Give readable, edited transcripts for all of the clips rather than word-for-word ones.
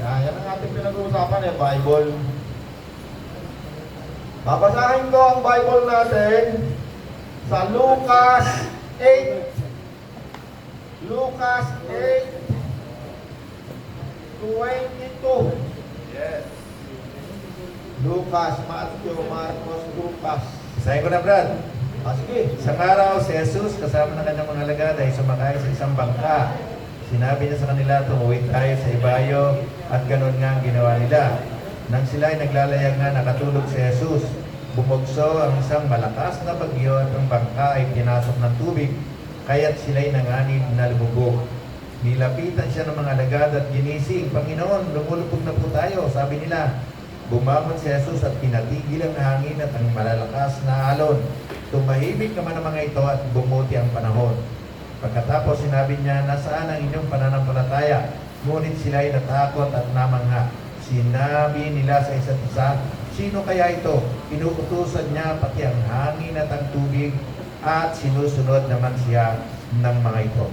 Yan ang ating pinag-uusapan eh, Bible. Babasahin ko ang Bible natin sa Lucas 8. Lucas 8:22. Yes. Lucas, Matthew, Marcos, Lucas. Basahin ko na, Brad. Sige. Isang araw, si Jesus kasama ng kanyang mga alagad ay sumakay sa isang bangka. Sinabi niya sa kanila, tumuwid tayo sa ibayo at ganun nga ang ginawa nila. Nang sila ay naglalayag na nakatulog si Jesus, bumugso ang isang malakas na bagyo at ang bangka ay pinasok ng tubig, kaya't sila'y nanganib na lumubog. Nilapitan siya ng mga alagad at ginising, Panginoon, lumulubog na po tayo, sabi nila. Bumangon si Jesus at pinatigil ang hangin at ang malalakas na alon. Tumahimik naman ang mga ito at bumuti ang panahon. Pagkatapos sinabi niya, nasaan ang inyong pananampalataya? Ngunit sila ay natakot at namangha. Sinabi nila sa isa't isa, sino kaya ito? Inuutusan niya pati ang hangin at ang tubig at sinusunod naman siya ng mga ito.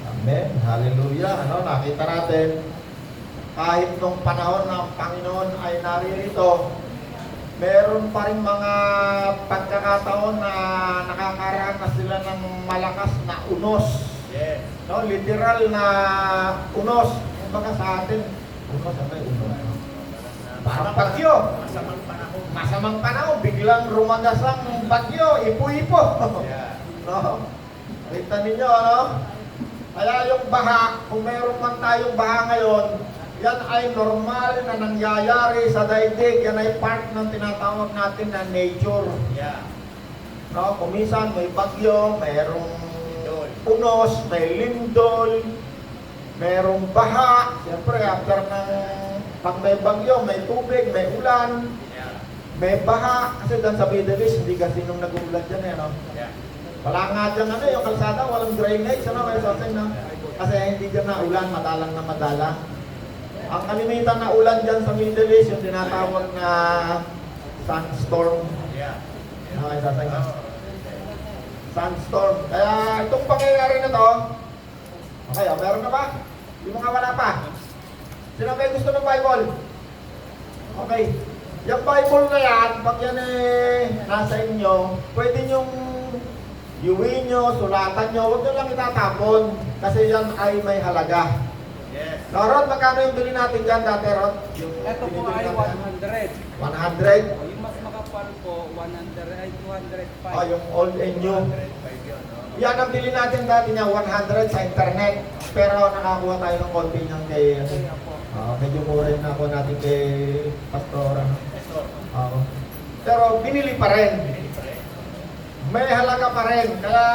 Amen. Hallelujah. Nakita natin, kahit nung panahon ng Panginoon ay naririto, meron pa rin mga pagkakataon na nakakaranas sila ng malakas na unos. Yes. Literal na unos. Kumbaga sa atin, unos, ano yung unos? Parang bagyo. Masamang panahon. Biglang rumagas ang bagyo. Ipo-ipo. Yeah. Kita ninyo, Kaya yung baha, kung meron man tayong baha ngayon, yan ay normal na nangyayari sa daigdig. Yan ay part ng tinatawag natin na nature. Yeah. Kung minsan may bagyo, mayroong unos, may lindol, mayroong baha. Siyempre, after ng pag may bagyo, may tubig, may ulan, may baha. Kasi doon sa Middle East, hindi kasi nung nag-ulan dyan Yeah. Wala nga dyan yung kalsada, walang drainage, kasi hindi dyan na ulan, madalang na madalang. Ang kalimitan na ulan dyan sa Middle East, yung tinatawag na sunstorm. Yeah. Sunstorm. Kaya itong pangyayari na to, okay, meron na ba? Yung mga wala pa. Sino ba gusto ng Bible? Okay. Yung Bible na yan, pag yan nasa inyo, pwede nyong iuwi nyo, sulatan nyo, huwag nyo lang itatapon. Kasi yan ay may halaga. Yes. Rod, magkano yung bili natin dyan dati, Rod? Ito po ay 100. 100? Yung mas makapal po, 100 ay 205. Yung old and new. 105 yun, no? Yan ang bili natin dati niya, 100 sa internet. Pero nakakuha tayo ng konti niyang kay... Kaya po. medyo mura yung nakuha natin kay Pastor. Pastor. Pero binili pa rin. May halaga pa rin. Kaya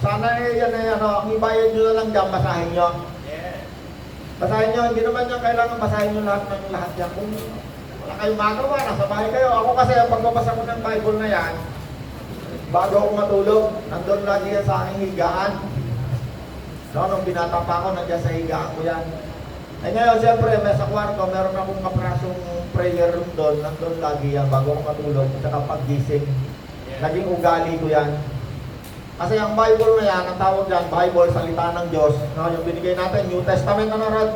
sana yan ang ibayad nyo na lang dyan, basahin nyo. Yes. Basahin nyo, hindi naman nyo kailangan basahin nyo lahat yan. Kung wala kayong magawa, nasa bahay kayo. Ako kasi, pagbabasa ko ng Bible na yan, bago ako matulog, nandun lagi yan sa aking higaan. Nung binata pa ako, nandiyan sa higaan ko yan. Ngayon, siyempre, may sa kwarto, meron akong kaprasong prayer room doon. Nandun lagi yan, bago ako matulog, at saka paggising. Naging ugali ko yan. Kasi ang Bible na yan, ang tawag dyan, Bible, salita ng Diyos. Yung binigay natin, New Testament, Rod?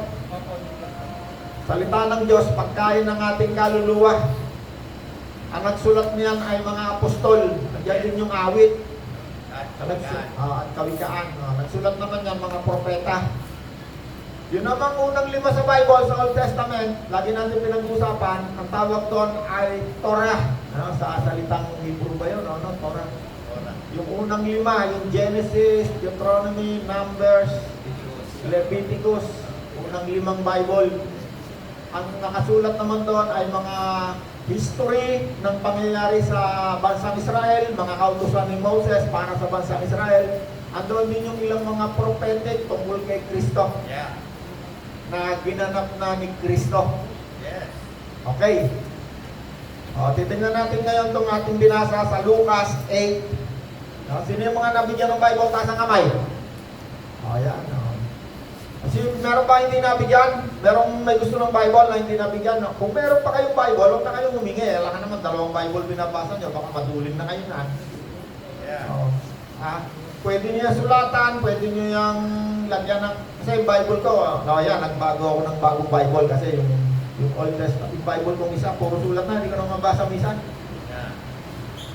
Salita ng Diyos, pagkain ng ating kaluluwa. Ang nagsulat niyan ay mga apostol. Nandiyan din yung awit. At kawikaan. Nagsulat naman yan, mga propeta. Yun namang unang 5 sa Bible, sa Old Testament, lagi natin pinag-usapan, ang tawag doon ay Torah. Sa salitang Hebrew ba yun? Torah. Yung unang 5, yung Genesis, Deuteronomy, Numbers, Leviticus, unang 5 Bible. Ang nakasulat naman doon ay mga history ng pangyayari sa bansang Israel, mga kautusan ni Moses para sa bansang Israel. Andoon din yung ilang mga prophetic tungkol kay Kristo. Yeah. Na ginanap na ni Kristo. Yes. Okay. Titingnan natin ngayon itong ating binasa sa Lucas 8. Sino yung mga nabigyan ng Bible? Taas ang kamay. Yan. Kasi meron ba hindi nabigyan? Merong may gusto ng Bible na hindi nabigyan? Kung meron pa kayong Bible, huwag na kayong humingi. Alam ka naman, 2 Bible binabasa nyo, baka madulin na kayo na. Yeah. pwede nyo yung sulatan, pwede nyo yung lagyan ng, kasi yung Bible ko, yan, nagbago ako ng bagong Bible kasi yung Old Testament, yung Bible kong isa, puro sulat na, hindi ko na mabasa minsan.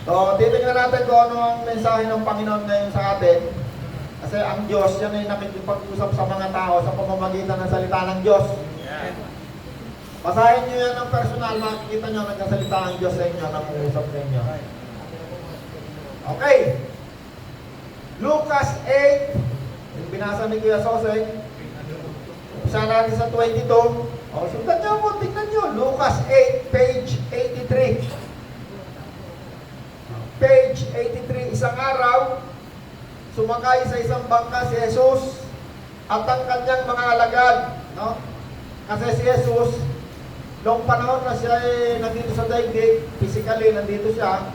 So, titingnan natin kung ano ang mensahe ng Panginoon ngayon sa atin. Kasi ang Diyos, yan ay nakikipag-usap sa mga tao sa pamamagitan ng salita ng Diyos. Basahin nyo yan ng personal, makikita nyo nagkasalita ang Diyos sa inyo, nangungusap sa inyo. Okay. Lucas 8, yung binasa ni Kuya Soseng. Umpisa natin sa 22. O, sundan nyo po, tingnan nyo. Lucas 8, page 83. Page 83, isang araw, sumakay sa isang bangka si Jesus at ang kanyang mga alagad. No? Kasi si Jesus, noong panahon na siya nandito sa daigdig, physically nandito siya,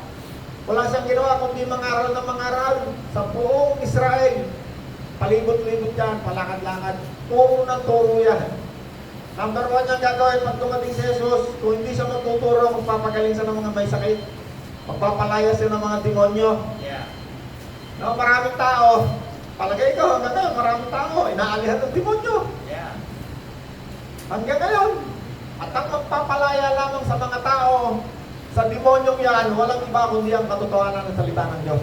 wala siyang ginawa kundi mangaral ng mangaral sa buong Israel. Palibot-libot yan, palakad-lakad. Turo ng turo yan. Number 1 niyang gagawin pag dumating si Jesus, kung hindi siya magtuturo, magpapagaling siya ng mga may sakit. Magpapalaya siya ng mga demonyo. No, maraming tao, palagay ko hanggang ngayon, maraming tao, inaalihan ng demonyo. Hanggang ngayon. At ang magpapalaya lamang sa mga tao, sa demonyong yan, walang iba kundi ang katotohanan ng salita ng Diyos.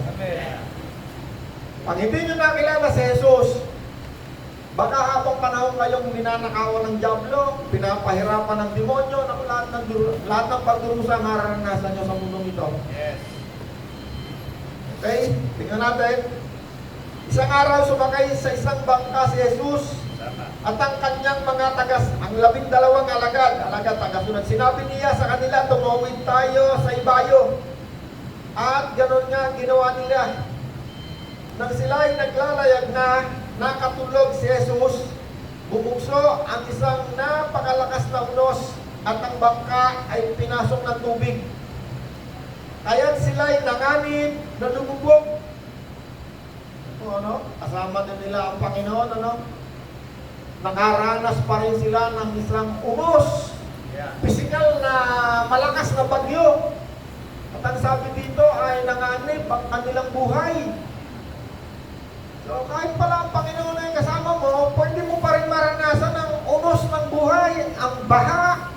Pag hindi nyo nakilala si Jesus, baka habang panahon kayong ninanakawan ng diablo, pinapahirapan ng demonyo, lahat ng pagdurusa mararanasan nyo sa mundong ito. Okay, tingnan natin. Isang araw sumakay sa isang bangka si Jesus at ang kanyang mga ang 12 alagad tagasunod. Sinabi niya sa kanila, tumawid tayo sa ibayo. At ganoon nga ang ginawa nila. Nang sila ay naglalayag na, nakatulog si Jesus, bumugso ang isang napakalakas na unos at ang bangka ay pinasok ng tubig. Kaya't sila ay nanganib na lumubog. Kasama din nila ang Panginoon, nakaranas pa rin sila ng isang unos, pisikal na malakas na bagyo. At ang sabi dito ay nanganib ang kanilang buhay. So kahit pala ang Panginoon ay kasama mo, pwede mo pa rin maranasan ang unos ng buhay, ang baha,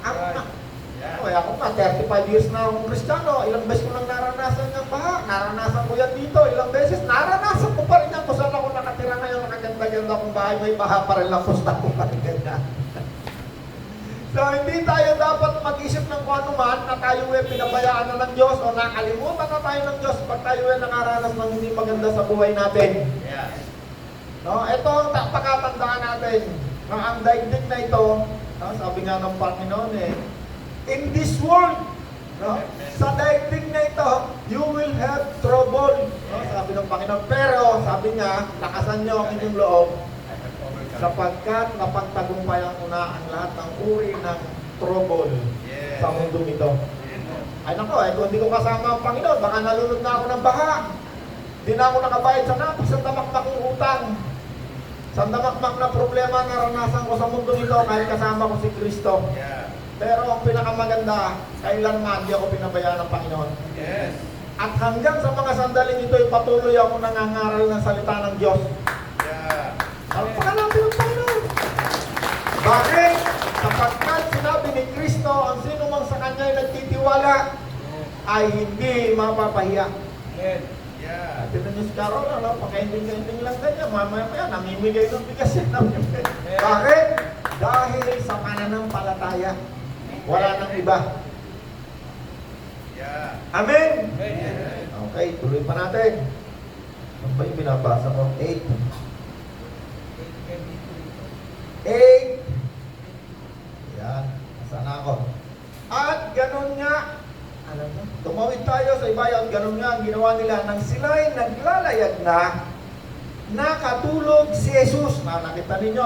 ako nga, 35 years na akong Kristiyano, ilang beses ko lang naranasan ng baha, naranasan ko yan dito, ilang beses, naranasan ko pa rin yan kung saan ako nakatira ngayon, nakaganda-ganda akong bahay, may baha pa rin lang, pusta ko pa rin ganyan. So hindi tayo dapat mag-isip ng kung ano man na tayo ay pinabayaan na ng Diyos o nakalimutan na tayo ng Diyos pag tayo ay nakaranas ng hindi maganda sa buhay natin. No, ito ang pagkatandaan natin. Ang daigdig na ito, sabi nga ng Panginoon in this world, sa daigdig na ito, you will have trouble. Sabi ng Panginoon. Pero, sabi niya, lakasan niyo ang inyong loob sapagkat napagtagumpayan ko na ang lahat ng uri ng trouble sa mundong ito. Ay nako, kung hindi ko kasama ang Panginoon, baka nalulod na ako ng baha. Hindi na ako nakabayad sa napakasandamakmak ng utang. Sandamakmak na problema na naranasan ko sa mundong ito kahit kasama ko si Kristo. Pero ang pinakamaganda, kailanman di ako pinabayaan ng Panginoon. At hanggang sa mga sandaling ito, patuloy ako nangangaral ng salita ng Diyos. Alpakan natin ang Panginoon. Bakit? Sapagkat sinabi ni Kristo, ang sino mang sa Kanya ay nagtitiwala, ay hindi mapapahiya. Tinan niyo si Carol, pakainting-kainting lang ganyan, mamaya namimigay ng bigas yan. Bakit? Dahil sa pananampalataya. Wala nang iba. Amen? Okay, tuloy pa natin. Ano ba yung binabasa ko? 8. Yan, nasaan ako? At ganun nga, tumawid tayo sa ibayo at ganun nga ang ginawa nila. Nang sila'y naglalayag na, nakatulog si Jesus. Nakita ninyo,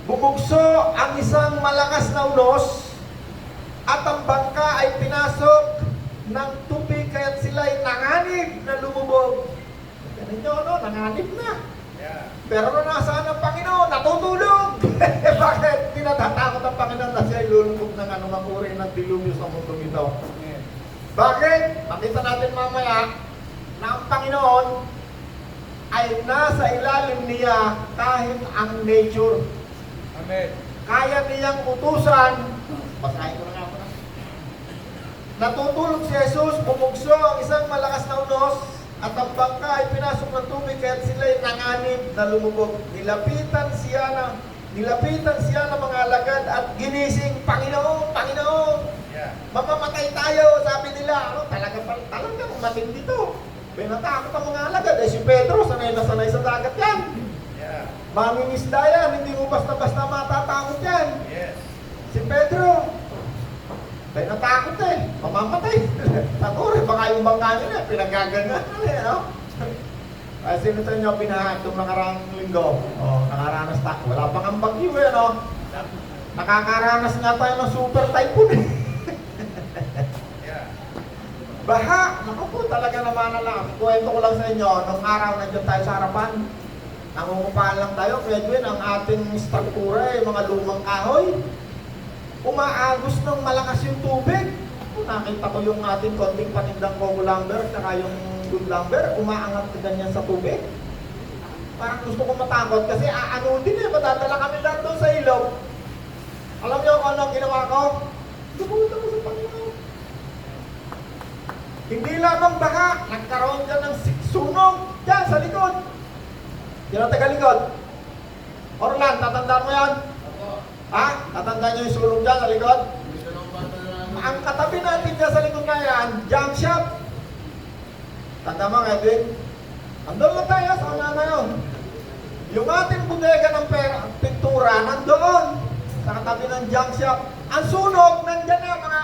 bumugso ang isang malakas na unos at ang bangka ay pinasok ng tubig kaya't sila'y nanganib na lumubog. Nakita ninyo, nanganib na. Pero nasaan ang Panginoon? Natutulog! Bakit? Tinatatakot ang Panginoon na siya ilulubog ng anumang uri ng dilubyo sa mundong ito. Bakit? Makita natin mamaya na ang Panginoon ay nasa ilalim niya kahit ang nature. Amen. Kaya niyang utusan, basahin ko na nga po. Natutulog si Jesus, bumugso ang isang malakas na unos, at ang bangka ay pinasok ng tubig kaya't sila'y nanganib na lumubog. Nilapitan siya ng mga alagad at ginising, Panginoon, Panginoon, Yeah. mamamatay tayo, sabi nila. Ano, talagang matindi to. Pinatakot ang mga alagad. Eh si Pedro, sanay na sanay sa dagat yan. Yeah. Mangingisda yan, hindi mo basta-basta matatakot yan. Yes. Si Pedro, ay natakot eh, mamamatay. Takore, baka yung bangka nila, pinagaganyan nila, no? Ay, sino sa inyo pinahat itong nakarang linggo? Nakaranas tayo. Wala pang ang bagyo eh, no? Nakakaranas nga tayo ng super typhoon eh. Yeah. Baha, naku po, talaga naman na lang. Kuwento ko lang sa inyo, nung araw nandiyan tayo sa harapan, nangungupahan lang tayo, Edwin, ang ating struktura eh, mga lumang kahoy. Umaagos ng malakas yung tubig. Nakita ko yung ating konting panindang coco lumber saka yung good lumber, umaangat na ganyan sa tubig. Parang gusto ko matakot kasi ano din eh, madadala kami lang doon sa ilog. Alam niyo kung ano ang ginawa ko? Lumutan ko sa Panginoon. Hindi lamang baha, nagkaroon dyan ng sunog dyan sa likod. Yan ang taga-likod. Orlan, tatandaan mo yan? Ha? Tatandaan niyo yung sunog dyan sa likod? Ang katabi natin dyan sa likod na yan, junk shop. Tanda mo, Edwin? Andun lang tayo sa una na yun. Yung ating bodega ng pintura, nandoon. Sa katabi ng junk shop. Ang sunog, nandyan na mga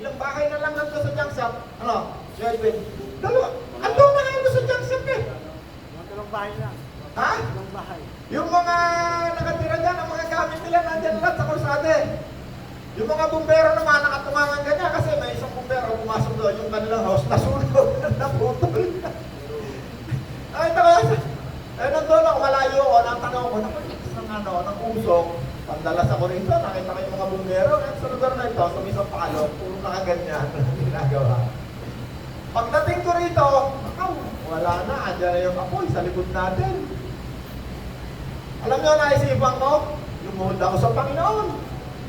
ilang bahay na lang nandun sa junk shop. Ano? Edwin? Dalawa. Andun na kayo sa junk shop eh. Dalawang bahay lang. Ha? Dalawang bahay. Yung mga nakatira dyan, ang mga gamit nila nandyan lahat sa kursade. Yung mga bumbero naman nakatungangan ganyan kasi may isang bumbero pumasok doon, yung kanilang house nasunog, naputol. Ay, nandun ako, malayo ako, natanong ko, nakaliks ng usok. Pandalas ako rito, nakita ko yung mga bumbero, at sa lugar na ito, sa isang palo, puro nakaganyan, ginagawa. Pagdating ko rito, wala na, andyan na yung apoy sa likod natin. Alam niyo, naisipan ko, lumuhod ako sa Panginoon.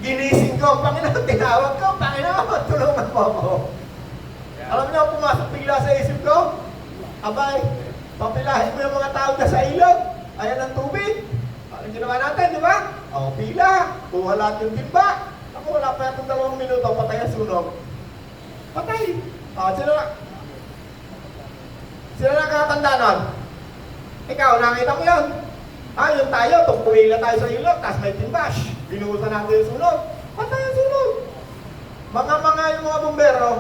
Ginising ko, Panginoon, tinawag ko, Panginoon, tulungan mo ako. Alam niyo, pumasok bigla sa isip ko, abay, papilahin mo yung mga tao na sa ilog, ayan ang tubig. Anong ginawa natin, di ba? O, pila, kuha lahat yung timba. Ako, wala pa yatong 2 minuto, patay ang sunog. Patay. O, sino nakakatanda nun? Ikaw, nakita mo yun? Yung tayo, pumila tayo sa ilog, tapos may timbash. Binuhusan natin yung sunog. Patay ang sunog. Yung mga bumbero,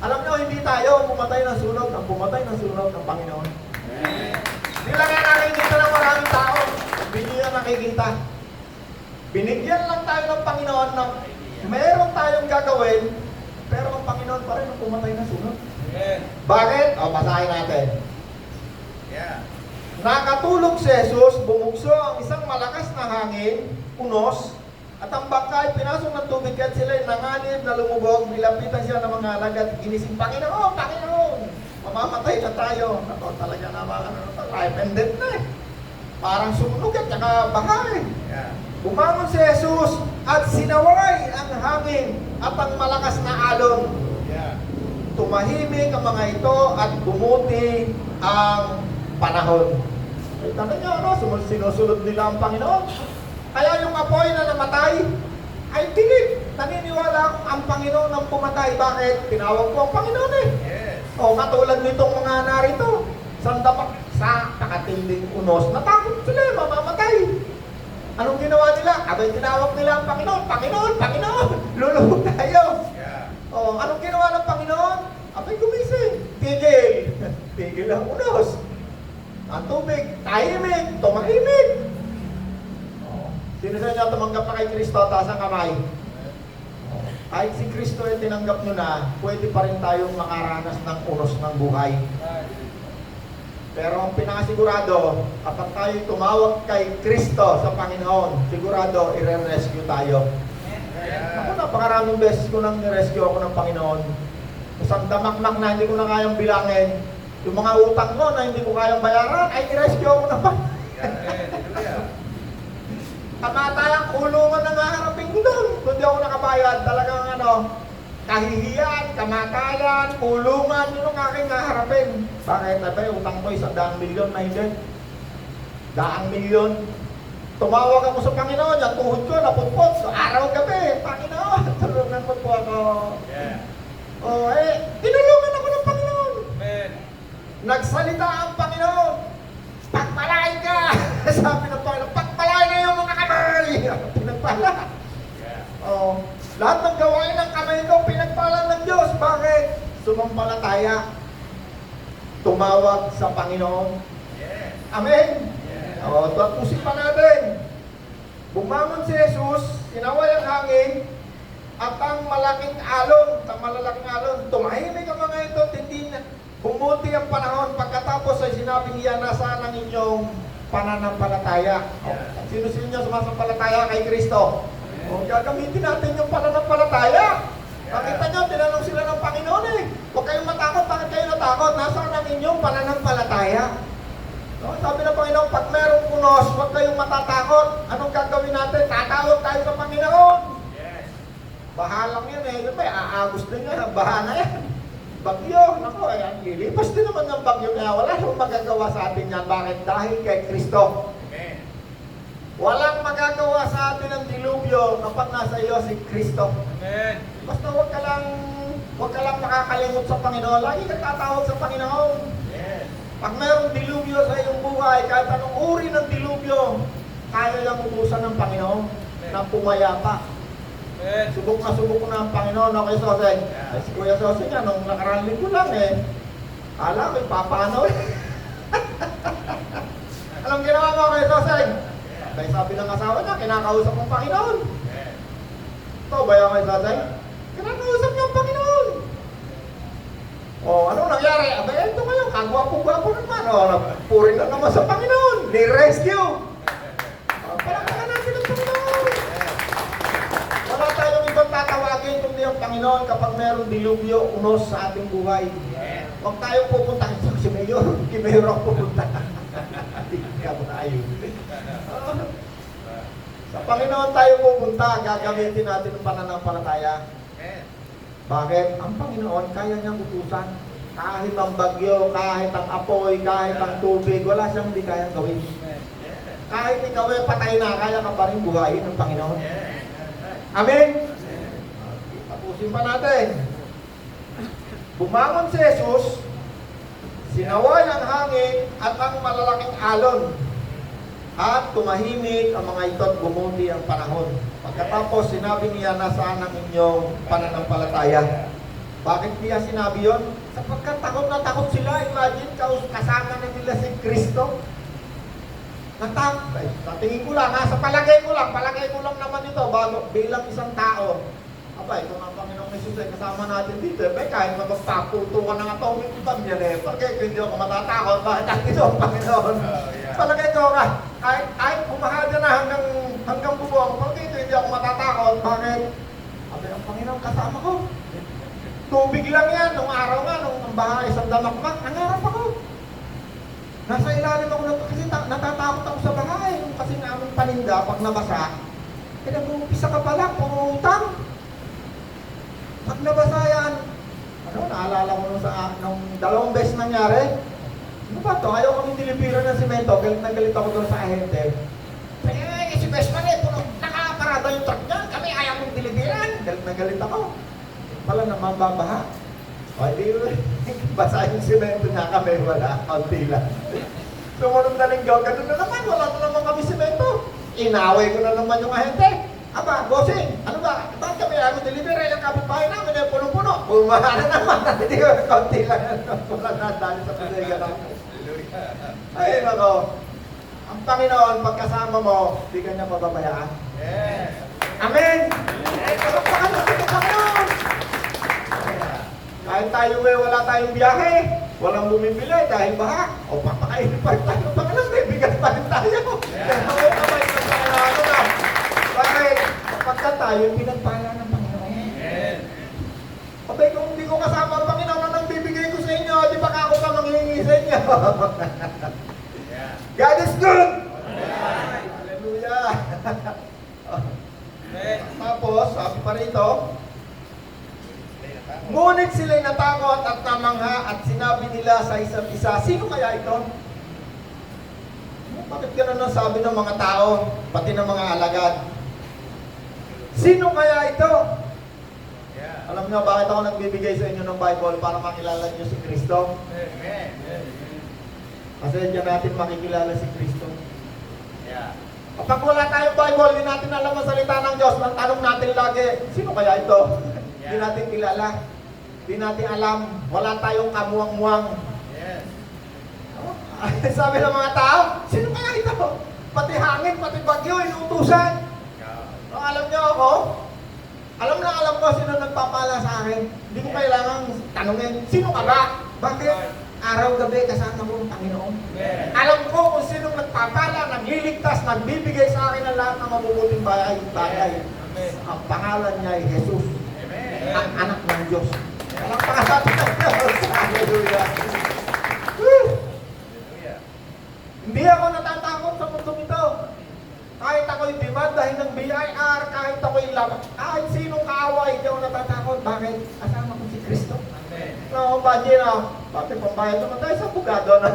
alam nyo, hindi tayo pumatay ng sunog. Ang pumatay ng sunog ng Panginoon. Hindi lang nga nakikita ng maraming tao. Hindi yan nakikita. Binigyan lang tayo ng Panginoon na meron tayong gagawin, pero ang Panginoon pa rin ang pumatay ng sunog. Bakit? Basahin natin. Yeah. Nakatulog si Jesus, bumugso ang isang malakas na hangin, unos, at ang bangka ay pinasok ng tubig at sila'y nanganib na lumubog, nilapitan siya ng mga alagad, ginising, Panginoon, Panginoon, mamamatay na tayo. Ako talaga naman, life and death na eh. Parang sunog at saka baha eh. Yeah. Bumangon si Jesus at sinaway ang hangin at ang malakas na alon. Yeah. Tumahimik ang mga ito at bumuti ang panahon. Ay, tanda niyo, sinusunod nila ang Panginoon. Kaya yung apoy na namatay, ay tinig. Naniniwala akong ang Panginoon ang pumatay. Bakit? Tinawag ko ang Panginoon eh. Yes. O, katulad nitong mga narito, sandapak sa kakatinding unos, natakot sila, mamamatay. Anong ginawa nila? Abay, tinawag nila ang Panginoon, Panginoon, Panginoon, lulubog tayo. Yeah. O, anong ginawa ng Panginoon? Abay, gumising. Tigil. Tigil ang unos. Ang tubig, tahimik, tumahimik. Sino sa inyo tumanggap na kay Kristo, taas ang kamay? Kahit si Kristo ay tinanggap nyo na, pwede pa rin tayong makaranas ng unos ng buhay. Pero ang pinakasigurado, kapag tayo tumawag kay Kristo sa Panginoon, sigurado i-rescue tayo. Ako, napakaraming beses ko nang ni-rescue ako ng Panginoon. Isang damakmak na hindi ko na kayang bilangin. Yung mga utang mo na hindi ko kayang bayaran, ay i-rescue ako na pa. Kamatayang kulungan na haharapin ko doon. Kung di ako nakabayad, talagang kahihiyan, kamatayan, kulungan, yun ang aking haharapin. Bakit? Abay, utang mo 100 milyon na hindi. 100 milyon. Tumawag ako sa Panginoon, yung tuhod ko, napupot. So, araw-gabi, Panginoon, tulungan mo po ako. Tinulungan ako ng Panginoon. Nagsalita ang Panginoon. Pagpalain ka! Sabi ng Panginoon, pagpalain na yung mga kamay! Pinagpala. Lahat ng gawain ng kamay ko, pinagpala ng Diyos. Bakit? Sumampalataya. Tumawag sa Panginoon. Amen? Tapusin pa natin. Bumangon si Jesus, sinaway ang hangin, at ang malaking alon, tumahimik ang mga ito, hindi na. Bumuti ang panahon, pagkatapos ay sinabi niya, nasaan ang inyong pananampalataya? Sino-sino sumasampalataya kay Kristo? Gagamitin natin yung pananampalataya. Nakita nyo, tinanong sila ng Panginoon huwag kayong matakot, bakit kayo natakot? Nasaan ang inyong pananampalataya? Sabi ng Panginoon, pag merong punos, huwag kayong matatakot. Anong gagawin natin? Tatawag tayo sa Panginoon. Bahalang yan Yun ba, aagos din yan. Baha na yan. Bagyo, nako, lilipas din naman ng bagyo kaya wala namang magagawa sa atin yan. Bakit? Dahil kay Kristo. Amen. Walang magagawa sa atin ng dilubyo kapag nasa iyo si Kristo. Amen. Basta huwag ka lang makakalimot sa Panginoon. Lagi ka tatawag sa Panginoon. Yes. Pag mayroong dilubyo sa iyong buhay, kahit anong uri ng dilubyo, kaya lang utusan ng Panginoon na pumayapa. Subok na ang Panginoon ako kay Soseng. Si Kuya Soseng nga, nung nakaraan linggo lang kala ko ipapano Alam ginawa mo kay Soseng? Kaya sabi ng asawa niya, kinakausap ng Panginoon. Ito ba yung kay Soseng? Kinakausap niya ang Panginoon. Anong nangyari? Abay, ito ngayon, kagwapo-gwapo naman. Puri na naman sa Panginoon. Ni-rescue. Palakpakan natin ang Panginoon. Wala tayong ibang tatawagin kundi ang Panginoon kapag mayroong dilubyo, unos sa ating buhay. Huwag tayong pupunta si Mayor. Si Mayor ako pupunta. Hindi ako na ayun. Sa Panginoon tayo pupunta, gagamitin natin ang pananampalataya. Bakit? Ang Panginoon, kaya niyang utusan. Kahit ang bagyo, kahit ang apoy, kahit ang tubig, wala siyang hindi kayang gawin. Kahit ikaw ay patay na, kaya ka pa rin buhayin ng Panginoon. Amen? Tapusin pa natin. Bumangon si Jesus, sinaway ang hangin at ang malalaking alon. At tumahimik ang mga ito at bumuti ang panahon. Pagkatapos, sinabi niya, nasaan ang inyong pananampalataya? Bakit niya sinabi yon? Sapagkat takot na takot sila. Imagine, kasama na nila si Kristo. Sa tingin ko lang, sa palagay ko lang naman ito, bago bilang isang tao. Abay, kung ang Panginoong Jesus ay kasama natin dito, kahit magpaputukan ng atomic bomb yan Pagkaya kung hindi ako matatakot, bakit ang ito ang Panginoon? Palagay ko ka, kahit pumahada na hanggang bubong, pagkaya kung hindi ako matatakot, bakit? Abay, ang Panginoon kasama ko. Tubig lang yan, nung araw nga, nung bahay sa damakmak, nangarap ako. Nasa ilalim ako kasi natatakot ako sa bahay. Kasi namin paninda, pag nabasa, nag-uumpisa ka pala, puro utang. Pag nabasa yan, naalala ko nung 2 beses nangyari, ano ba ito? Ayaw kaming dilipiran ng simento, galit na galit ako doon sa ahente. Si Bestman nakaparada yung truck niya, kami ayaw mong dilipiran. Galit na galit ako. Pala naman babaha. O, hindi basa yung simento niya kami, wala, kaunti lang. Sumunod na linggo, ganun na naman, wala na naman kami simento. Inaway ko na naman yung ahente. Aba, bossing, ano ba? Bakit kami ayaw mong delivery? Yung kapitbahay namin ay punong-puno. Bumaha na naman, hindi ko kaunti lang. Wala na, dali sa pasiga lang. Ay, nako. Ang Panginoon, pagkasama mo, hindi ka niya pababayaan. Yes. Amen! Palakpakan natin ang Panginoon! Kahit tayo wala tayong biyahe, walang bumibili dahil baha, o papakainin pa rin tayo ng Panginoon, may bigat pa rin tayo. Bakit? Pagka tayo, pinagpala ng Panginoon. Abay, kung hindi ko kasama ang Panginoon, anong bibigay ko sa inyo? Di ba ako pa manghihingi niyo. God is good! Hallelujah! Tapos, sabi pa rito, ngunit sila'y natakot at namangha at sinabi nila sa isa't isa, sino kaya ito? Bakit gano'n ang sabi ng mga tao, pati ng mga alagad? Sino kaya ito? Alam niyo bakit ako nagbibigay sa inyo ng Bible para makilala niyo si Kristo? Kasi diyan natin makikilala si Kristo. Kapag wala tayong Bible, hindi natin alam ang salita ng Diyos, ang tanong natin lagi, sino kaya ito? Hindi natin kilala. Hindi natin alam. Wala tayong kamuang-muang. Sabi ng mga tao, sino kaya ito? Pati hangin, pati bagyo, inuutusan. Alam niyo ako, alam ko sino nagpapala sa akin. Hindi ko kailangang tanungin, sino ka ba? Bakit? Araw-gabi kasama ko ang Panginoon. Alam ko kung sino nagpapala, nagliligtas, nagbibigay sa akin ng lahat ng mabubuting bagay. Ang pangalan niya ay Jesus. Ang anak ng Diyos. Ang pangalan ng Diyos. Hallelujah. Hindi ako natatakot sa mundong ito. Kahit ako'y demandahin ng BIR, kahit ako'y laban, kahit sinong kaaway, hindi ako natatakot. Bakit? Kasama ko si Kristo. No, bagay na. Bakit pambayad naman tayo sa abogado na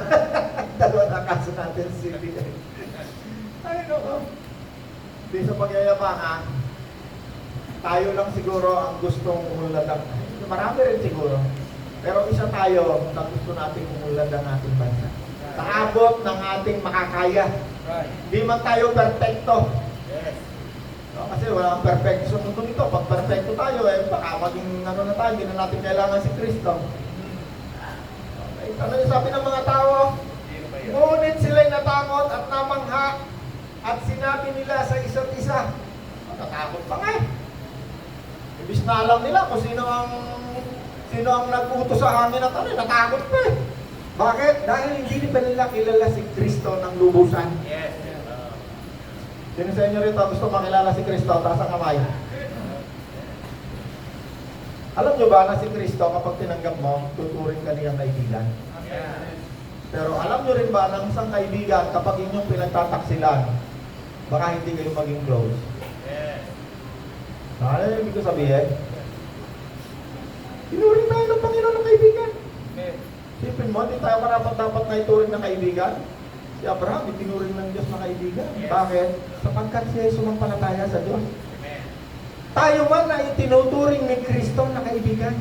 dalawa na kaso natin si CBI. Ay, no. Hindi sa pagyayabangan, tayo lang siguro ang gustong umulad ng, marami rin siguro. Pero isa tayo na gusto nating umulad ng ating bansa. Taabot ng ating makakaya. Di man tayo perfecto. No, kasi walang perfecto sa mundo nito. Pag perfecto tayo, baka maging ano na tayo, hindi na natin kailangan si Kristo. Okay, ano yung sabi ng mga tao? Ngunit sila'y natakot at namangha at sinabi nila sa isa't isa, natakot pa nga eh. Ibig na alam nila kung sino ang nag-utos sa hangin at ano, natakot pa eh. Bakit? Dahil hindi ba nila kilala si Kristo ng lubusan? Sino sa inyo rito gusto makilala si Kristo? Taas ang kamay. Alam nyo ba na si Kristo kapag tinanggap mo, tuturing ka niyang kaibigan? Pero alam nyo rin ba na isang kaibigan kapag inyong pinagtataksilan, baka hindi kayo maging close? Ano yung ibig ko sabihin? Tinuring tayo ng Panginoon ng kaibigan. Sipin mo, hindi tayo karapat-dapat na ituring ng kaibigan. Si Abraham, itinuring ng Diyos na kaibigan. Bakit? Sapagkat siya ay sumampalataya sa Diyos. Tayo man na itinuturing ni Kristo na kaibigan.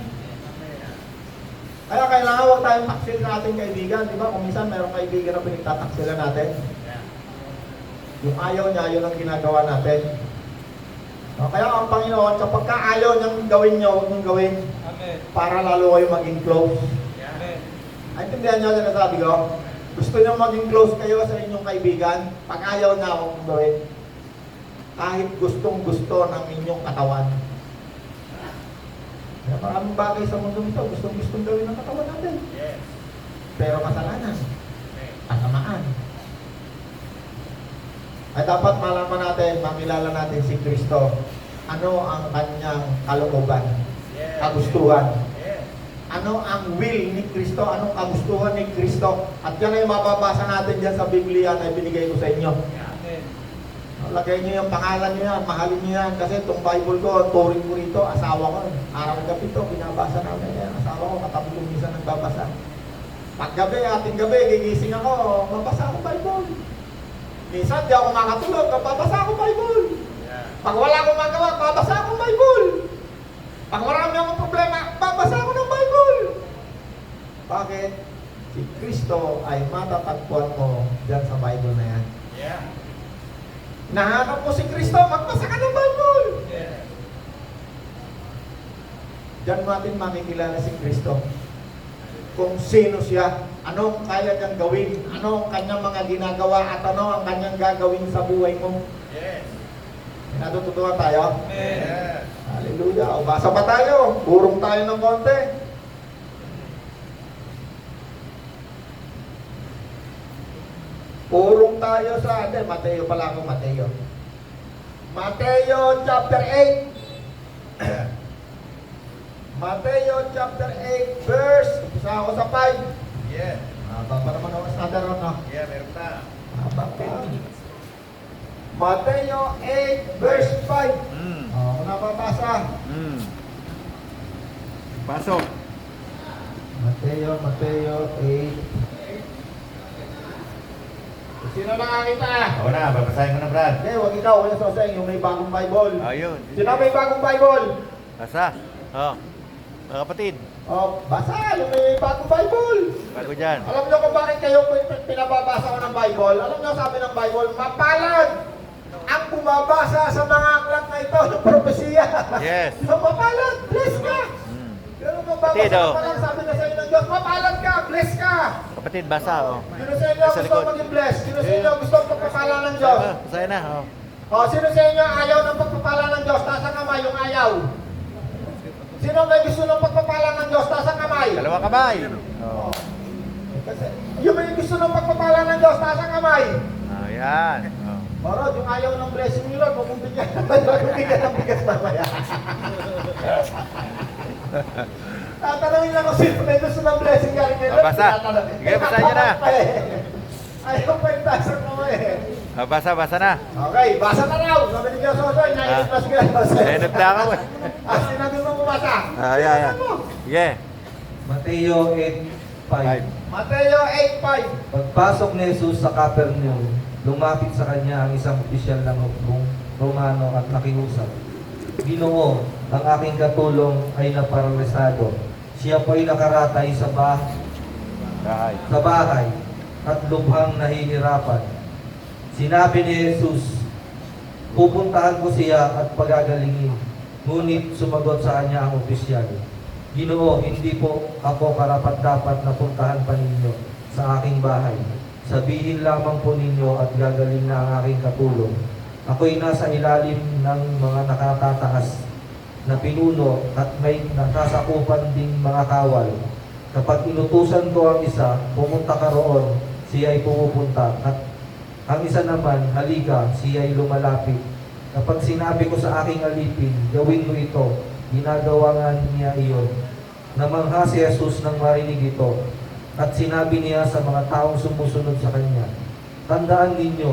Kaya kailangan huwag tayong taksil sa ating kaibigan. Di ba? Kung minsan mayroong kaibigan na pinagtataksilan natin. Yung ayaw niya, yun ang ginagawa natin. No, kaya ang Panginoon, kapag ka ayaw niyang gawin niyo, huwag niyong gawin. Amen. Para lalo kayo maging close. Amen. Intindihan niyo na sabi ko? Gusto niyo maging close kayo sa inyong kaibigan, pag ayaw na akong gawin. Kahit gustong-gusto ng inyong katawan. Kaya maraming bagay sa mundo nito, gustong-gustong gawin ng katawan natin. Pero kasalanan. Kasamaan. Ay dapat malaman natin, makilala natin si Kristo. Ano ang kanyang kalooban, kagustuhan. Ano ang will ni Kristo, anong kagustuhan ni Kristo. At yan ay mababasa natin dyan sa Biblia na ibinigay ko sa inyo. Amen. Lagay niyo yung pangalan niyo yan, mahalin niyo yan. Kasi itong Bible ko, turing ko rito, asawa ko. Araw-gabi ito, binabasa namin yan. Asawa ko, katabi ko minsan nagbabasa. Paggabi, ating gabi, gigising ako, mabasa ako Bible. Minsan, di ako makatulog, babasa ako Bible. Pag wala akong magawa, babasa ako Bible. Pag marami akong problema, babasa ako ng Bible. Bakit? Si Kristo ay matatagpuan mo dyan sa Bible na yan. Nahanap mo si Kristo, magbasa ka ng Bible. Diyan natin makikilala si Kristo. Kung sino siya, anong kaya niyang gawin, ano ang kanyang mga ginagawa, at ano ang kanyang gagawin sa buhay mo. Natututuwa tayo? Amen. Hallelujah. O basa pa tayo. Urong tayo ng konti. Urong tayo sa, Mateo pala ako, Mateo. Mateo chapter 8. Mateo chapter 8 verse, isa ako sa 5. Haba pa naman ang another one, no? Yeah, meron pa. Haba pa. Mateo 8 verse 5. Kung nababasa. Pasok. Mateo 8. Sino nakakita? Ako na, babasahin ko na, Brad. Okay, huwag ikaw, Kuya Soseng, yung may bagong Bible. Ayun. Sino may bagong Bible? Basa. Oh. Mga kapatid, Oh, basa, yung may bagong Bible. bago dyan. Alam niyo kung bakit kayo pinababasa ko ng Bible? Alam niyo sabi ng Bible, mapalad ang bumabasa sa mga aklat na ito ng propesiya. Yes. So, mapalad, bless ka. Pero mababasa Kapatid, oh. ka lang, sabi na sa inyo ng Diyos, mapalad ka, bless ka. Kapatid, basa, oh. Sino sa inyo Sa gusto likod. maging bless? Sino sa inyo gusto ang pagpapala ng Diyos? Basahin na, oh. O, sino sa inyo ayaw ng pagpapala ng Diyos? Taas ang kamay, yung ayaw. Sino may gusto ng pagpapala ng Diyos? Taas ang kamay. Dalawa kamay. Oh. Kasi, yung may gusto ng pagpapala ng Diyos, taas ang kamay. Oh, yan. Oh. Marod, yung ayaw ng blessing ni Lord, huwag mong bigyan. Huwag mong bigyan ng bigas mamaya. Tatanungin lang kung sino may gusto ng blessing galing kay Lord. Basa. Tinatanong. Sige, basahin niyo na. Ayaw pa yung taas ang kamay. Oh, basa na. Okay, basa na raw. Sabi ni Diyos, Osoy, nainit na sigla. Nainit na ako, eh. Sinabi mo bumasa. Yan. Sige. Mateo 8:5. Mateo 8:5. Pagpasok ni Jesus sa Capernaum, lumapit sa kanya ang isang opisyal ng Romano at nakiusap. Ginoo, ang aking katulong ay naparalisado. Siya po'y nakaratay sa bahay at lubhang nahihirapan. Sinabi ni Jesus, pupuntahan ko siya at pagagalingin. Ngunit sumagot sa kanya ang opisyal, Ginoo, hindi po ako karapat-dapat na puntahan pa ninyo sa aking bahay. Sabihin lamang po ninyo at gagaling na ang aking katulong. Ako'y nasa ilalim ng mga nakatataas na pinuno at may nakasakupan ding mga kawal. Kapag inutusan ko ang isa, pumunta ka roon, siya ay pumupunta. At ang isa naman, halika, siya ay lumalapit. Kapag sinabi ko sa aking alipin, gawin mo ito, ginagawa nga niya iyon. Namangha si Jesus nang marinig ito, at sinabi niya sa mga taong sumusunod sa kanya, tandaan ninyo,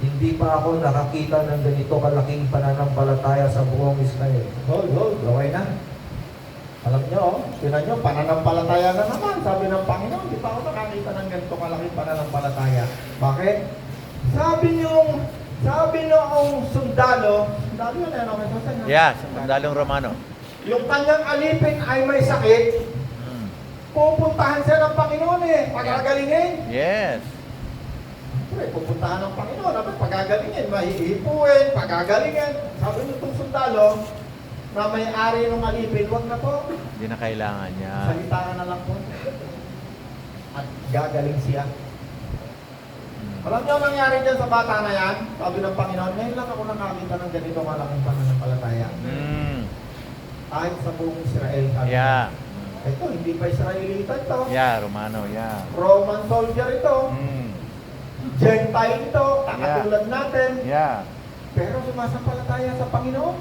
hindi pa ako nakakita ng ganito kalaking pananampalataya sa buong Israel. Hold, okay na. Alam nyo, tinan nyo, pananampalataya na naman. Sabi ng Panginoon, di pa ako nakakita ng ganito kalaking pananampalataya. Bakit? Sabi noong sundalo yun, ano, may sasabi. Yes, sandalong Romano. Yung kanyang alipin ay may sakit, pupuntahan siya ng Panginoon pagagalingin. Yes. Siyempre, pupuntahan ng Panginoon, dapat pagagalingin, mahihipuin, pagagalingin. Sabi nitong sundalo, na may-ari ng alipin, wag na po. Hindi na kailangan niya. Salita ka na lang po. At gagaling siya. Alam niyo ang nangyari dyan sa bata na yan? Sabi ng Panginoon, ngayon lang ako nakakita ng ganito kalaking pananampalataya. Kahit sa buong Israel. Sabi Yeah. niya. Ito, hindi pa Israelita ito. Yeah, Romano, yeah. Roman soldier ito. Gentile ito. Katulad natin. Yeah. Pero sumasampalataya sa Panginoon.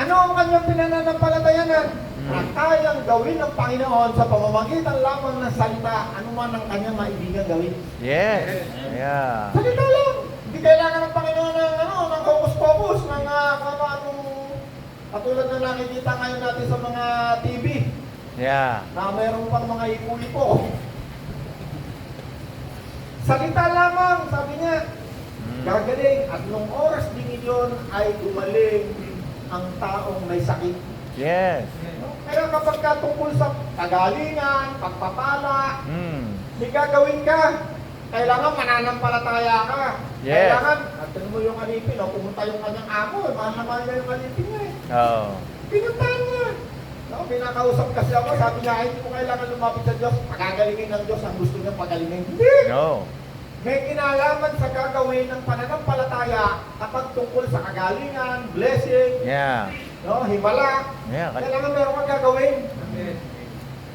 Ano ang kanyang pinananampalatayanan? Na kayang gawin ng Panginoon sa pamamagitan lamang ng salita, ano man ang kanyang maibigan gawin. Yes. Yeah. Salita lang. Hindi kailangan ng Panginoon ng hocus-pocus, ng anong katulad ng nakikita ngayon natin sa mga TV, Yeah. na mayroon pang mga ipo-ipo. Salita lamang, sabi niya, gagaling. At nung oras din iyon ay gumaling ang taong may sakit. Yes. Kaya kapag ka tungkol sa kagalingan, pagpapala, may gagawin ka. Kailangan mananampalataya ka. Yes. Kailangan, natin mo yung alipin, pumunta yung kanyang amo, mahal na mahal niya yung alipin niya Oh. Pinuntahan niya. No, pinakausap kasi ako, sabi niya, ay, hindi ko kailangan lumapit sa Diyos, pagagalingin ng Diyos, ang gusto niya pagalingin. Hindi! No. May kinalaman sa gagawin ng pananampalataya kapag tungkol sa kagalingan, blessing, Yeah. no, himala. Yeah. Kailangan meron kang gagawin.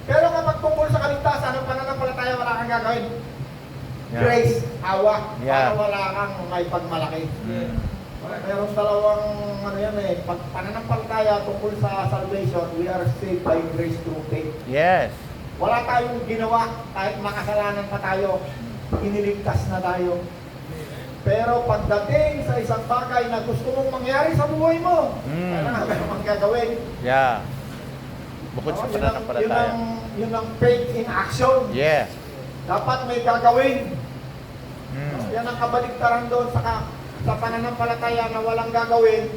Pero kapag tungkol sa kaligtasan ng pananampalataya, wala kang gagawin. Yeah. Grace, hawa, Yeah. para wala kang may pagmalaki. Meron dalawang pag pananampalataya tungkol sa salvation, we are saved by grace through faith. Yes. Wala tayong ginawa kahit makasalanan pa tayo. Iniligtas na tayo. Pero pagdating sa isang bagay na gusto mong mangyari sa buhay mo, kailangan meron kang gagawin. Yeah. Bukod sa pananampalataya. Yun ang faith in action. Yeah. Dapat may gagawin. Mm. Yan ang kabaligtaran doon sa pananampalataya na walang gagawin.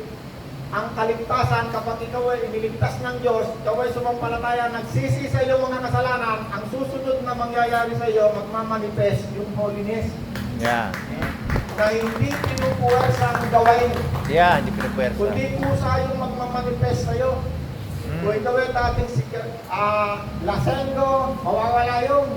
Ang kaligtasan kapag ikaw ay iniligtas ng Diyos, ikaw ay sumampalataya, nagsisi sa iyong mga kasalanan, ang susunod na mangyayari sa iyo, magmamanifest yung holiness. Yeah. Na hindi pinupuwersa ang gawain, Yeah, hindi pinapuwersa. kundi kusa yung magmamanifest sa iyo. Kung ikaw ay dating lasenggo, mawawala yun.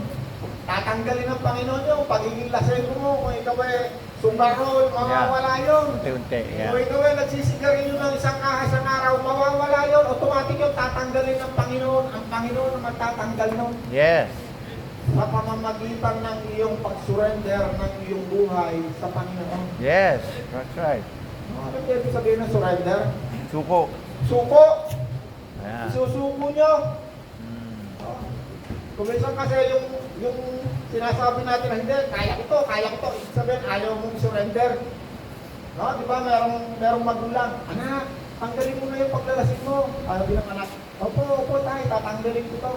Tatanggalin ng Panginoon yung pagiging lasenggo mo. Kung ikaw ay sumarol, mawawala yun. Unti-unti. Kung Yeah. ikaw ay nagsisigarilyo ng isang araw, mawawala yun. Automatic yung tatanggalin ng Panginoon. Ang Panginoon ang magtatanggal nun. Yes. Sa pamamagitan ng iyong pag-surrender ng iyong buhay sa Panginoon. Yes. That's right. Ano ibig sabihin ng surrender? Suko. Suko! Yeah. Isusuko nyo. Mm. Kung minsan kasi yung sinasabi natin na hindi, kaya ko to. Ibig sabihin, ayaw mong surrender. No, di ba, merong magulang. Anak, tanggalin mo na yung paglalasing mo. Ano bilang anak? Opo, tayo, tatanggalin ko to.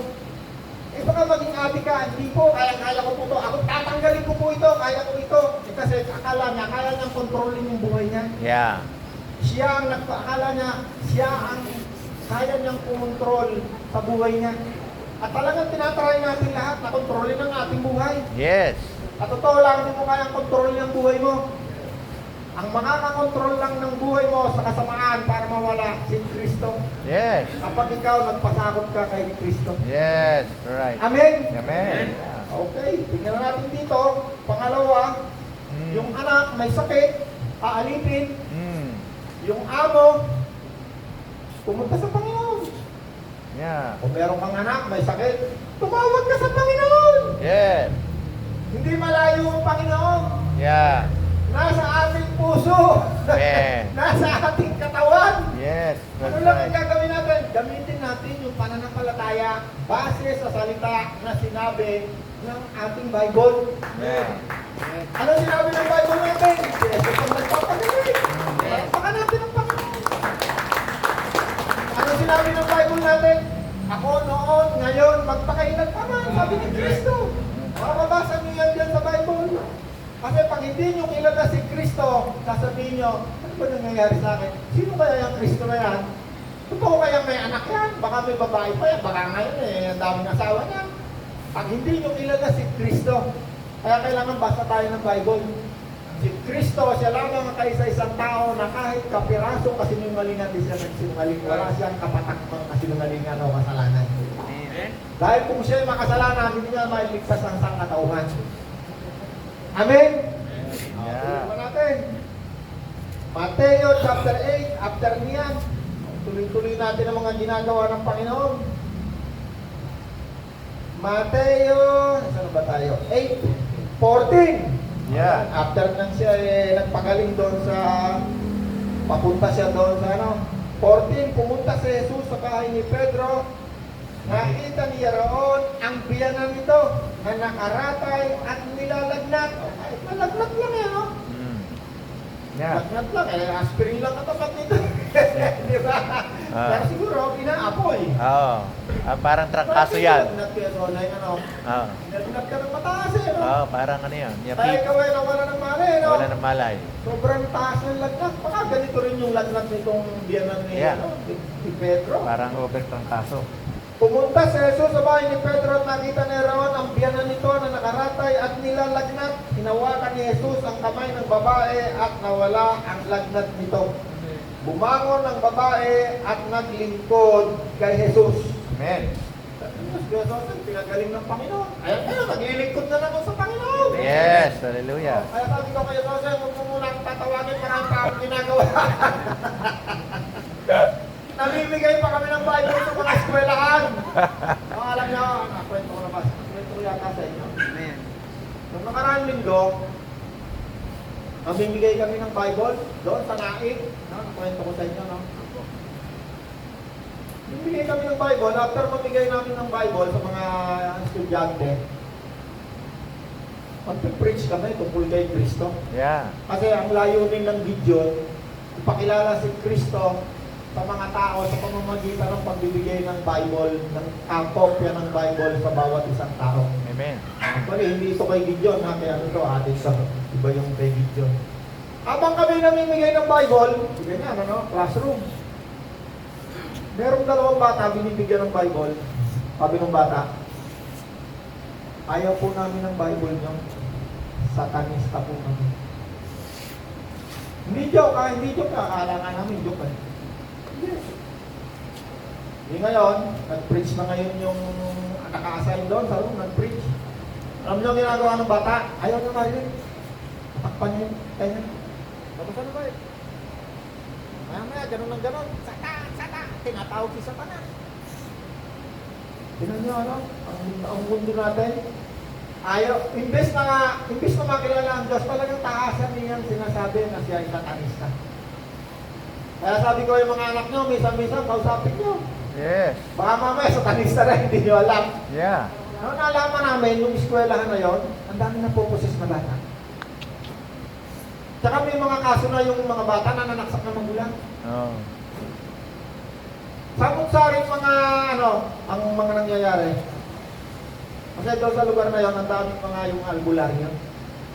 Eh baka maging ate ka, hindi po, kaya ko po to. Ako tatanggalin ko po ito, kaya ko ito. Eh, kasi akala niya, kaya niyang kontrolin yung buhay niya. Yeah. Akala niya, siya ang kaya niyang kumontrol sa buhay niya. At talagang tinatry natin lahat na kontrolin ang ating buhay. Yes. At totoo lang, hindi mo kayang kontrolin ang buhay mo. Ang makakakontrol lang ng buhay mo sa kasamaan para mawala si Kristo. Yes. Kapag ikaw nagpasakot ka kay Kristo. Yes. Right. Amen? Amen. Yeah. Okay, tingnan natin dito. Pangalawa, yung anak may sakit, aalipin. Mm. Yung amo, pumunta sa Panginoon. Yeah. Kung meron kang anak, may sakit, tumawag ka sa Panginoon. Yes. Hindi malayo ang Panginoon. Yeah. Nasa ating puso. Yeah. Nasa ating katawan. Yes. Ano That's lang ang right. gagawin natin? Gamitin natin yung pananampalataya base sa salita na sinabi ng ating Bible. Yeah. Ano sinabi ng Bible natin? Si Jesus ang nagpapagaling. Baka natin ang Panginoon. Ano sinabi ng Bible natin? Ako noon, ngayon, magpakailan pa man, sabi ni Kristo. Mababasa niyo yan dyan sa Bible. Kasi pag hindi niyo kilala si Kristo, sasabihin niyo, ano ba nangyayari sa akin? Sino kaya yung Kristo na yan? Totoo kaya may anak yan? Baka may babae pa yan? Baka ngayon ang daming asawa niya. Pag hindi niyo kilala si Kristo, kaya kailangan basa tayo ng Bible. Si Kristo, siya lamang ang kaisa-isang tao na kahit kapiraso kasinungalingan, di siya nagsinungaling. Wala siyang kapatakbang kasinungalingan o kasalanan. Dahil kung siya ay makasalanan, hindi niya mailigtas ang sangkatauhan. Amen? Yeah. Tuloy natin. Mateo chapter 8, after niyan, tuloy-tuloy natin ang mga ginagawa ng Panginoon. Mateo, saan ba tayo? 8:14. Yeah. After nang siya nagpagaling doon sa, papunta siya doon sa 14, pumunta si Jesus sa bahay ni Pedro. Nakita niya roon ang biyanan nito na nakaratay at nilalagnat. Ay, nalagnat lang no? Mm. Yeah. Lagnat lang, aspirin lang katapat nito. Di ba? Pero siguro, inaapoy. Oh. Parang trangkaso yan. Lagnat kaya so, like Oh. lagnat ka ng mataas no? Oh, parang ano yan. Kaya Yapi. ikaw ay nawala ng malay, no? Wala ng malay. Sobrang taas ng lagnat. Baka ganito rin yung lagnat nitong biyanan ni, Yeah. ni Pedro. Parang over trangkaso. Pumunta si Jesus sa bahay ni Pedro at nakita niya roon ang biyanan nito na nakaratay at nilalagnat. Hinawakan ni Jesus ang kamay ng babae at nawala ang lagnat nito. Bumangon ang babae at naglingkod kay Jesus. Amen. Jesus ang pinagaling ng Panginoon. Ayan kayo, naglilingkod na naman sa Panginoon. Yes. Hallelujah. Kaya sabi ko kayo, Jose, huwag mo muna akong tatawagin, marami pa akong ginagawa. Namimigay pa kami ng Bible sa mga eskwelahan. Alam niyo, nakwento ko na ba? Kwento ko yata sa inyo. Amen. Nung nakaraang linggo, namimigay kami ng Bible doon sa Naik. No? Nakwento ko sa inyo, no? Bumigay kami ng Bible. After mamigay namin ng Bible sa mga estudyante, magpipreach kami tungkol kay Kristo. Yeah. Kasi ang layunin ng Gideon, ipakilala si Kristo sa mga tao sa pamamagitan ng pagbibigay ng Bible, ng kopya ng Bible sa bawat isang tao. Amen. Actually, hindi ito kay Gideon, ha? Kaya ito atin sa iba yung kay Gideon. Habang kami namimigay ng Bible, ganyan, ano, classroom. Merong dalawang bata binibigyan ng Bible. Sabi ng bata, ayaw po namin ng Bible nyo. Satanista po kami. Hindi joke, hindi joke. Akala nga namin joke. Yes. Hindi ngayon, nag-preach na ngayon yung naka-assign doon sa room, nag-preach. Alam niyo ang ginagawa ng bata? Ayaw na marinig. Takpan niyo yun. Kaya na. Tapos ano ba eh? Maya, ganun lang ganun. Sata! Tinatawag si Satanas. Tingnan niyo ano? Ang mundo natin. Ayaw, imbes na makilala ang Diyos, talagang taasan niyang sinasabi na siya ay satanista. Kaya sabi ko yung mga anak niyo, misa-misa, kausapin niyo. Yes. Baka mamaya satanista na, hindi niyo alam. Yeah. Ano nalaman namin, yung eskwelahan na yon, ang dami na puposes na bata. Tsaka may mga kaso na yung mga bata na nanaksak na magulang. Oh. Samot-saring mga ang mga nangyayari. Kasi doon sa lugar na yon, ang daming mga yung albularyo.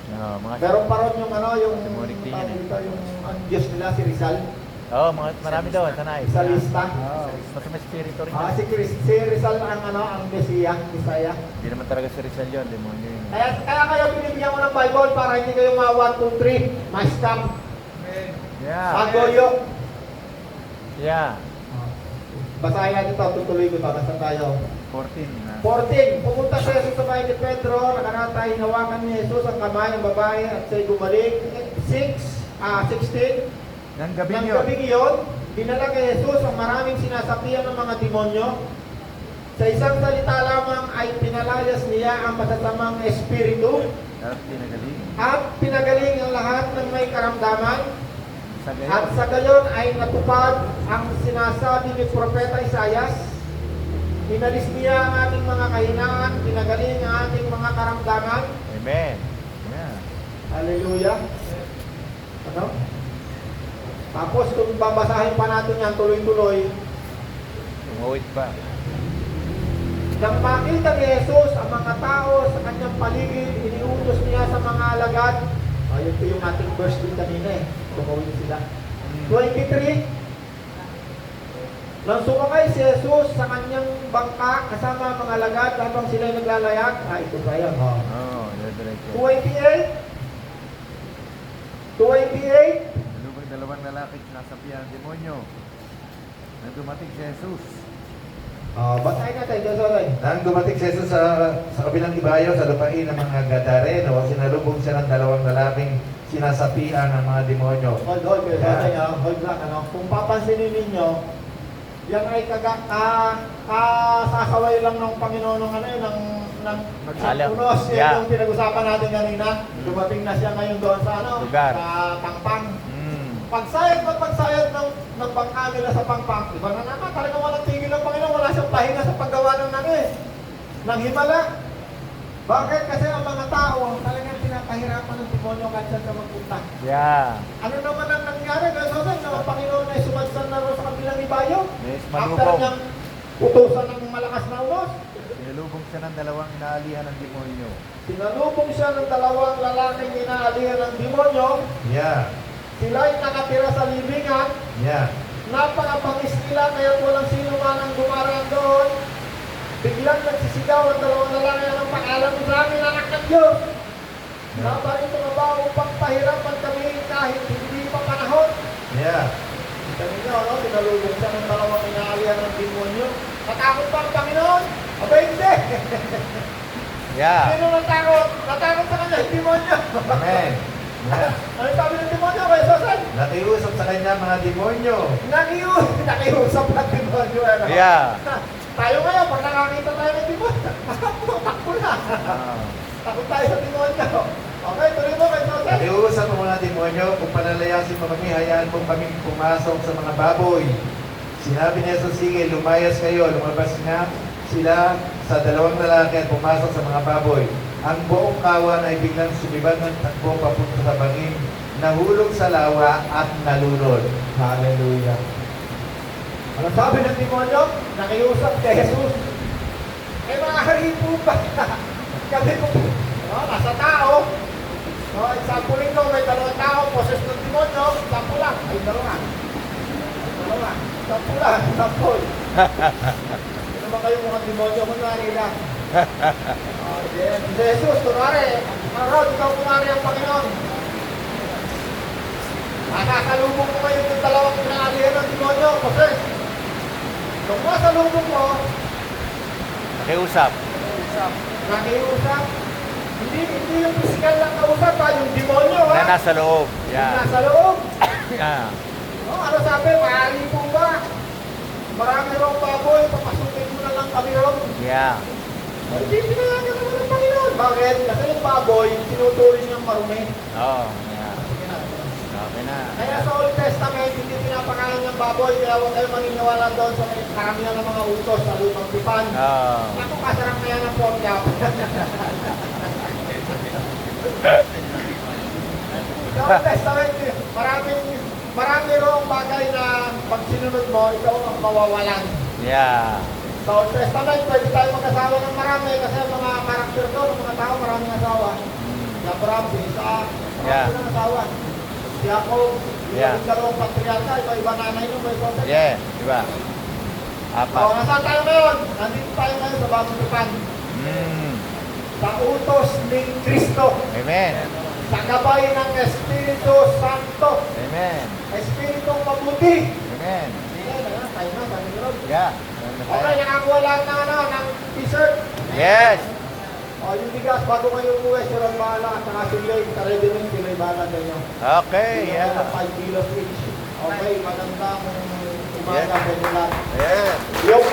No, mga Meron pa ron yung yung Demonic thing yan eh. yung ang Diyos nila, si Rizal. mga marami doon, sanay. Sa lista. Oh, basta may spirito rin. Si Rizal ang Mesiya, Messiah. Hindi naman talaga si Rizal yun, demonyo yun. Kaya kayo binibigyan ko ng Bible para hindi kayo mga 1, 2, 3, ma-scam, Yeah. magoyo. Yeah. Basahin natin ito, tutuloy ko ito, basta tayo. 14 na. 14, pumunta si Jesus sa bahay ni Pedro, nakanatay, hinawakan ni Jesus ang kamay ng babae at siya'y bumalik. 16, Nang gabi ng yun. gabing iyon, dinala kay Jesus ang maraming sinasapian ng mga demonyo. Sa isang salita lamang ay pinalayas niya ang masasamang espiritu At pinagaling. at pinagaling ang lahat ng may karamdaman. Sa gayon. At sa gayon ay natupad ang sinasabi ni Propeta Isaias. Inalis niya ang ating mga kahinaan, pinagaling ang ating mga karamdaman. Amen. Yeah. Hallelujah. Ano? Tapos kung babasahin pa natin yan tuloy-tuloy, Umuwit pa. nang makita ni Jesus ang mga tao sa kanyang paligid, iniutos niya sa mga alagad. Ayun po yung ating verse din kanina eh. Tumawin sila. 23. Nang sumakay si Jesus sa kanyang bangka kasama ang mga alagad habang sila naglalayag. Ito ba yan? Oh, diretso. 28. 28. Lubog dalawang lalaki sinasapian ng demonyo. Nang dumating si Jesus. Basahin natin, Josoy. Nang dumating si Jesus sa kabilang ibayo sa lupain ng mga Gadareno, sinalubog siya ng dalawang lalaking sinasapian ng mga demonyo. Hold, Josoy. Hold lang. Kung papansinin ninyo, yan ay sasaway lang ng Panginoon ng Punos. Yeah. Yung pinag-usapan natin kanina. Dumating na siya ngayon doon sa Lugar. sa Pangpang. Pagsayad ng bangka nila sa Pangpang, iba na naman, talagang walang tigil ng Panginoon, wala siyang pahinga sa paggawa ng himala. Bakit? Kasi ang mga tao, talagang pinapahirapan ng demonyo kahit saan ka magpunta. Yeah. Ano naman ang nangyari? Kasi ang Panginoon ay sumadsan na rin sa kabilang ibayo. Yes, After manubog. niyang utusan ng malakas na unos, Sinalubog siya ng dalawang inaalihan ng demonyo. sinalubong siya ng dalawang lalaking inaalihan ng demonyo. Yeah. Sila ay nakatira sa libingan. Yeah. Napakapangis nila kaya walang sino man ang dumaraan doon. Biglang nagsisigaw ang dalawang lalaki ng pangalan mo sa amin, anak ng Diyos. Nabarito ka ba upang pahirapan kami kahit hindi pa panahon? Yeah. Kita ninyo, tinalubog siya ng dalawang inaalihan ng demonyo. Natakot ba ang Panginoon? Aba hindi! Yeah. Sino natakot? Natakot sa kanya yung demonyo. Amen. Yeah. Ano sabi ng demonyo kay Susan? Nakiusap sa kanya mga demonyo. Nakiusap ng demonyo. Yeah. Tayo ngayon, pag nakakita tayo ng demonyo, takbo na. Takot tayo sa demonyo. Okay, tuloy mo kay Susan. Nakiusap ang mga demonyo kung panalayasin mo kami, hayaan mo kami pumasok sa mga baboy. Sinabi ni Jesus, sige, lumayas kayo. Lumabas nga sila sa dalawang lalaki at pumasok sa mga baboy. Ang buong kawan ay biglang sumibag ng takbo papunta sa bangin, nahulog sa lawa at nalunod. Hallelujah. Ano sabi ng demonyo? Nakiusap kay Jesus. Eh maaari po ba? Kasi kung nasa tao, example ko, may dalawang tao, poses ng demonyo, sampo lang. Ay, dalawa. Sampo lang, sampo. Ano naman kayo mukhang demonyo? Kunwari lang. Yes. Si Jesus, kunwari. Rod, ikaw kunwari ang Panginoon. Nakakalubong mo kayo yung dalawang pinaalihan ng demonyo, poses. Kung masalubong mo, Nakiusap. nakiusap. Hindi yung physical lang kausap, yung demonyo, ha? Na nasa loob. Yung Yeah. nasa loob. Yeah. Ano sabi, maaari po ba? Marami raw baboy, papasukin mo na lang kami raw. Yeah. Hindi pinayagan naman ng Panginoon. Bakit? Kasi yung baboy, sinutuloy niyang marumi. Oh, yeah. Sige na. Okay na. Kaya sa Old Testament, hindi pinapakain ng baboy, kaya huwag kayo maniniwala doon sa may karamihan ng mga utos sa lumang tipan. Oh. Ako, kasarap na yan ng pork chop. Sa Old Testament, marami rin bagay na pag sinunod mo, ikaw ang mawawalan. Yeah. Sa Old Testament, pwede tayo mag-asawa ng marami kasi ang mga karakter doon, ang mga tao, maraming asawa. Si Abraham, si Isaac, Yeah. marami ng asawa. Si Jacob, Yeah. yung dalawang patriarka, iba-iba nanay nung may konti. Yeah. Diba? So, Apat. nasaan tayo ngayon? Nandito tayo ngayon sa Bagong Tipan. Mm. Sa utos ni Kristo. Amen. Sa gabay ng Espiritu Santo. Amen. Espiritong mabuti. Amen. Sige, tayo na, sabi ni Rob. Yeah. Okay, nakakuha lahat ng t-shirt. Yes. O, yung bigas, bago kayo umuwi, sila ang bahala. At saka si Lloyd, sa ready rin, sila yung bahala sa inyo. Okay. Sila Yeah. 5 kilos each. Okay, magandang umaga Yeah. sa inyo lahat. Yeah. Yung